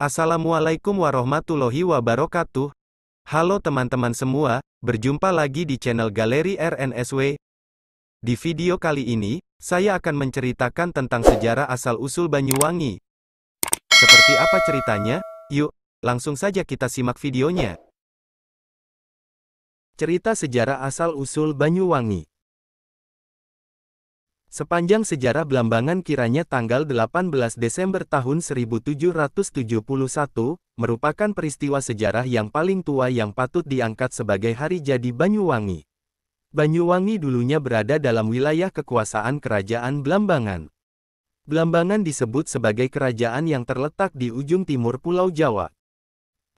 Assalamualaikum warahmatullahi wabarakatuh. Halo teman-teman semua, berjumpa lagi di channel Galeri RNSW. Di video kali ini, saya akan menceritakan tentang sejarah asal-usul Banyuwangi. Seperti apa ceritanya? Yuk, langsung saja kita simak videonya. Cerita sejarah asal-usul Banyuwangi. Sepanjang sejarah Blambangan kiranya tanggal 18 Desember tahun 1771, merupakan peristiwa sejarah yang paling tua yang patut diangkat sebagai hari jadi Banyuwangi. Banyuwangi dulunya berada dalam wilayah kekuasaan Kerajaan Blambangan. Blambangan disebut sebagai kerajaan yang terletak di ujung timur Pulau Jawa.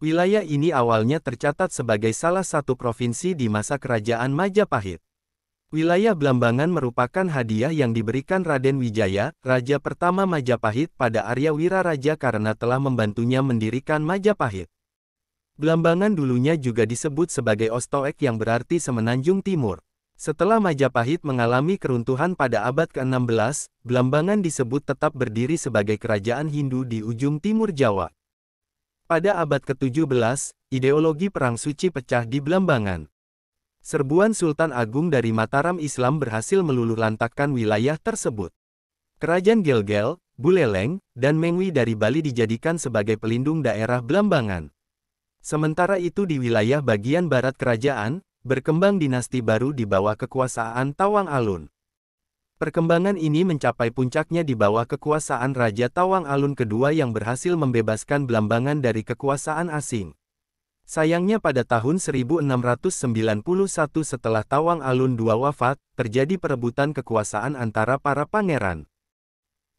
Wilayah ini awalnya tercatat sebagai salah satu provinsi di masa Kerajaan Majapahit. Wilayah Blambangan merupakan hadiah yang diberikan Raden Wijaya, Raja pertama Majapahit pada Arya Wiraraja karena telah membantunya mendirikan Majapahit. Blambangan dulunya juga disebut sebagai Ostoek yang berarti Semenanjung Timur. Setelah Majapahit mengalami keruntuhan pada abad ke-16, Blambangan disebut tetap berdiri sebagai kerajaan Hindu di ujung timur Jawa. Pada abad ke-17, ideologi Perang Suci pecah di Blambangan. Serbuan Sultan Agung dari Mataram Islam berhasil meluluhlantakkan wilayah tersebut. Kerajaan Gelgel, Buleleng, dan Mengwi dari Bali dijadikan sebagai pelindung daerah Blambangan. Sementara itu di wilayah bagian barat kerajaan, berkembang dinasti baru di bawah kekuasaan Tawang Alun. Perkembangan ini mencapai puncaknya di bawah kekuasaan Raja Tawang Alun kedua yang berhasil membebaskan Blambangan dari kekuasaan asing. Sayangnya pada tahun 1691 setelah Tawang Alun II wafat, terjadi perebutan kekuasaan antara para pangeran.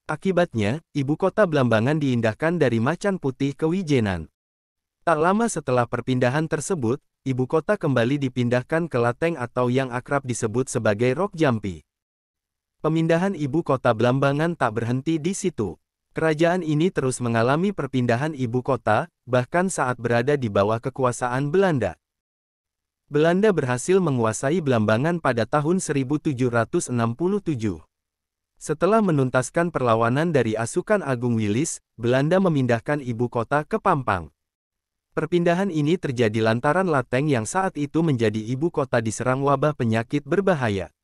Akibatnya, ibu kota Blambangan diindahkan dari Macan Putih ke Wijenan. Tak lama setelah perpindahan tersebut, ibu kota kembali dipindahkan ke Lateng atau yang akrab disebut sebagai Rokjampi. Pemindahan ibu kota Blambangan tak berhenti di situ. Kerajaan ini terus mengalami perpindahan ibu kota, bahkan saat berada di bawah kekuasaan Belanda. Belanda berhasil menguasai Blambangan pada tahun 1767. Setelah menuntaskan perlawanan dari Asukan Agung Wilis, Belanda memindahkan ibu kota ke Pampang. Perpindahan ini terjadi lantaran Lateng yang saat itu menjadi ibu kota diserang wabah penyakit berbahaya.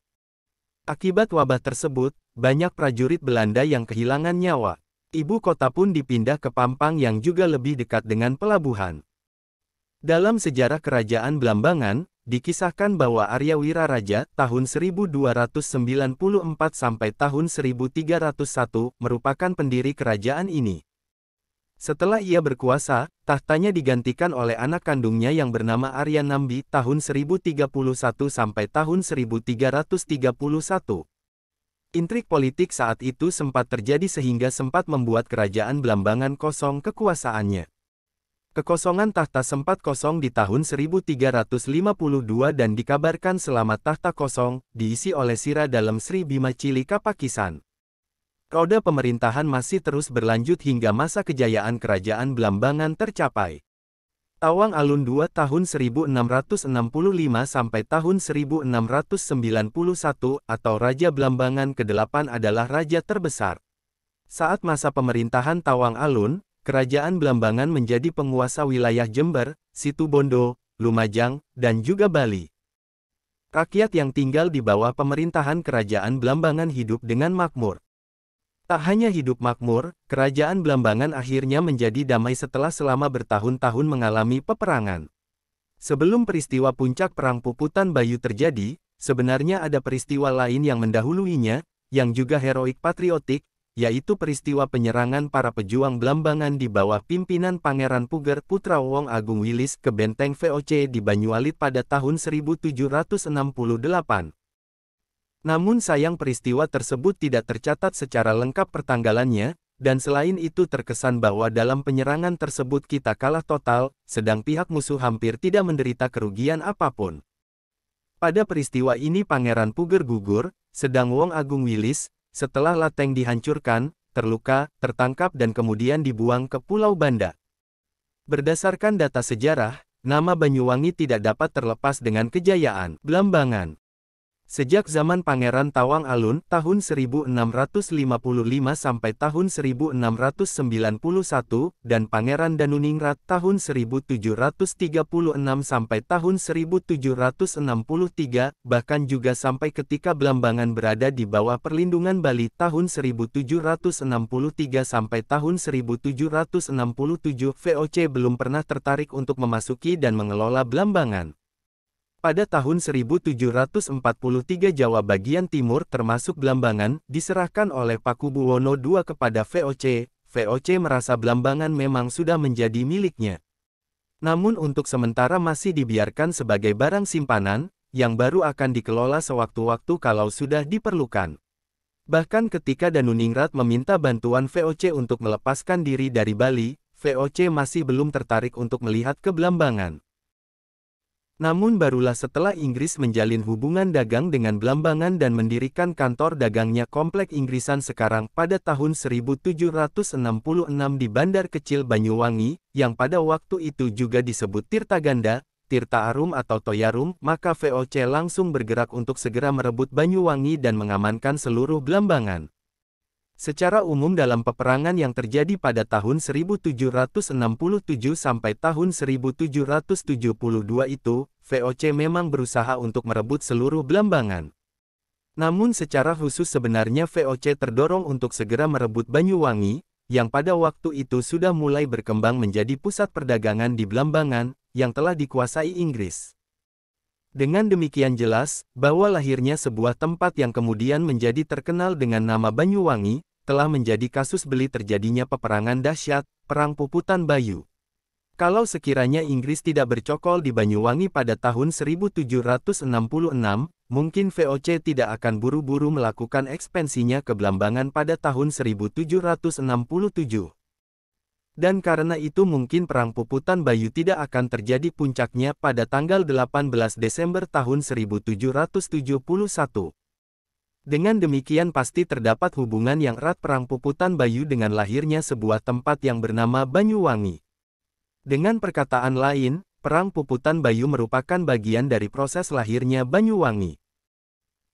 Akibat wabah tersebut, banyak prajurit Belanda yang kehilangan nyawa. Ibu kota pun dipindah ke Pampang yang juga lebih dekat dengan pelabuhan. Dalam sejarah kerajaan Blambangan, dikisahkan bahwa Arya Wiraraja tahun 1294 sampai tahun 1301 merupakan pendiri kerajaan ini. Setelah ia berkuasa, tahtanya digantikan oleh anak kandungnya yang bernama Arya Nambi tahun 1031 sampai tahun 1331. Intrik politik saat itu sempat terjadi sehingga sempat membuat kerajaan Blambangan kosong kekuasaannya. Kekosongan tahta sempat kosong di tahun 1352 dan dikabarkan selama tahta kosong, diisi oleh Sira Dalem Sri Bima Cili Kapakisan. Roda pemerintahan masih terus berlanjut hingga masa kejayaan kerajaan Blambangan tercapai. Tawang Alun II tahun 1665 sampai tahun 1691 atau Raja Blambangan ke-8 adalah raja terbesar. Saat masa pemerintahan Tawang Alun, kerajaan Blambangan menjadi penguasa wilayah Jember, Situbondo, Lumajang, dan juga Bali. Rakyat yang tinggal di bawah pemerintahan kerajaan Blambangan hidup dengan makmur. Tak hanya hidup makmur, kerajaan Blambangan akhirnya menjadi damai setelah selama bertahun-tahun mengalami peperangan. Sebelum peristiwa puncak Perang Puputan Bayu terjadi, sebenarnya ada peristiwa lain yang mendahuluinya, yang juga heroik patriotik, yaitu peristiwa penyerangan para pejuang Blambangan di bawah pimpinan Pangeran Puger Putra Wong Agung Wilis ke Benteng VOC di Banyualit pada tahun 1768. Namun sayang peristiwa tersebut tidak tercatat secara lengkap pertanggalannya, dan selain itu terkesan bahwa dalam penyerangan tersebut kita kalah total, sedang pihak musuh hampir tidak menderita kerugian apapun. Pada peristiwa ini Pangeran Puger gugur, sedang Wong Agung Wilis, setelah Lateng dihancurkan, terluka, tertangkap dan kemudian dibuang ke Pulau Banda. Berdasarkan data sejarah, nama Banyuwangi tidak dapat terlepas dengan kejayaan Blambangan. Sejak zaman Pangeran Tawang Alun tahun 1655 sampai tahun 1691 dan Pangeran Danuningrat tahun 1736 sampai tahun 1763, bahkan juga sampai ketika Blambangan berada di bawah perlindungan Bali tahun 1763 sampai tahun 1767, VOC belum pernah tertarik untuk memasuki dan mengelola Blambangan. Pada tahun 1743 Jawa bagian timur termasuk Blambangan, diserahkan oleh Pakubuwono II kepada VOC. VOC merasa Blambangan memang sudah menjadi miliknya. Namun untuk sementara masih dibiarkan sebagai barang simpanan, yang baru akan dikelola sewaktu-waktu kalau sudah diperlukan. Bahkan ketika Danuningrat meminta bantuan VOC untuk melepaskan diri dari Bali, VOC masih belum tertarik untuk melihat ke Blambangan. Namun barulah setelah Inggris menjalin hubungan dagang dengan Blambangan dan mendirikan kantor dagangnya Komplek Inggrisan sekarang pada tahun 1766 di Bandar Kecil Banyuwangi, yang pada waktu itu juga disebut Tirtaganda, Tirta Arum atau Toyarum, maka VOC langsung bergerak untuk segera merebut Banyuwangi dan mengamankan seluruh Blambangan. Secara umum dalam peperangan yang terjadi pada tahun 1767 sampai tahun 1772 itu, VOC memang berusaha untuk merebut seluruh Blambangan. Namun secara khusus sebenarnya VOC terdorong untuk segera merebut Banyuwangi, yang pada waktu itu sudah mulai berkembang menjadi pusat perdagangan di Blambangan, yang telah dikuasai Inggris. Dengan demikian jelas, bahwa lahirnya sebuah tempat yang kemudian menjadi terkenal dengan nama Banyuwangi, telah menjadi kasus beli terjadinya peperangan dahsyat, Perang Puputan Bayu. Kalau sekiranya Inggris tidak bercokol di Banyuwangi pada tahun 1766, mungkin VOC tidak akan buru-buru melakukan ekspansinya ke Blambangan pada tahun 1767. Dan karena itu mungkin Perang Puputan Bayu tidak akan terjadi puncaknya pada tanggal 18 Desember tahun 1771. Dengan demikian pasti terdapat hubungan yang erat Perang Puputan Bayu dengan lahirnya sebuah tempat yang bernama Banyuwangi. Dengan perkataan lain, Perang Puputan Bayu merupakan bagian dari proses lahirnya Banyuwangi.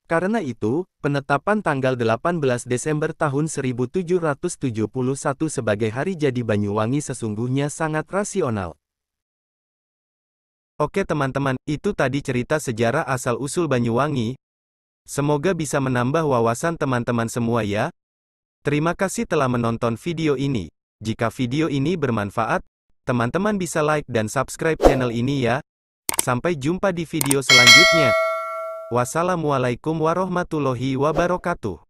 Karena itu, penetapan tanggal 18 Desember tahun 1771 sebagai hari jadi Banyuwangi sesungguhnya sangat rasional. Oke teman-teman, itu tadi cerita sejarah asal-usul Banyuwangi. Semoga bisa menambah wawasan teman-teman semua ya. Terima kasih telah menonton video ini. Jika video ini bermanfaat, teman-teman bisa like dan subscribe channel ini ya. Sampai jumpa di video selanjutnya. Wassalamualaikum warahmatullahi wabarakatuh.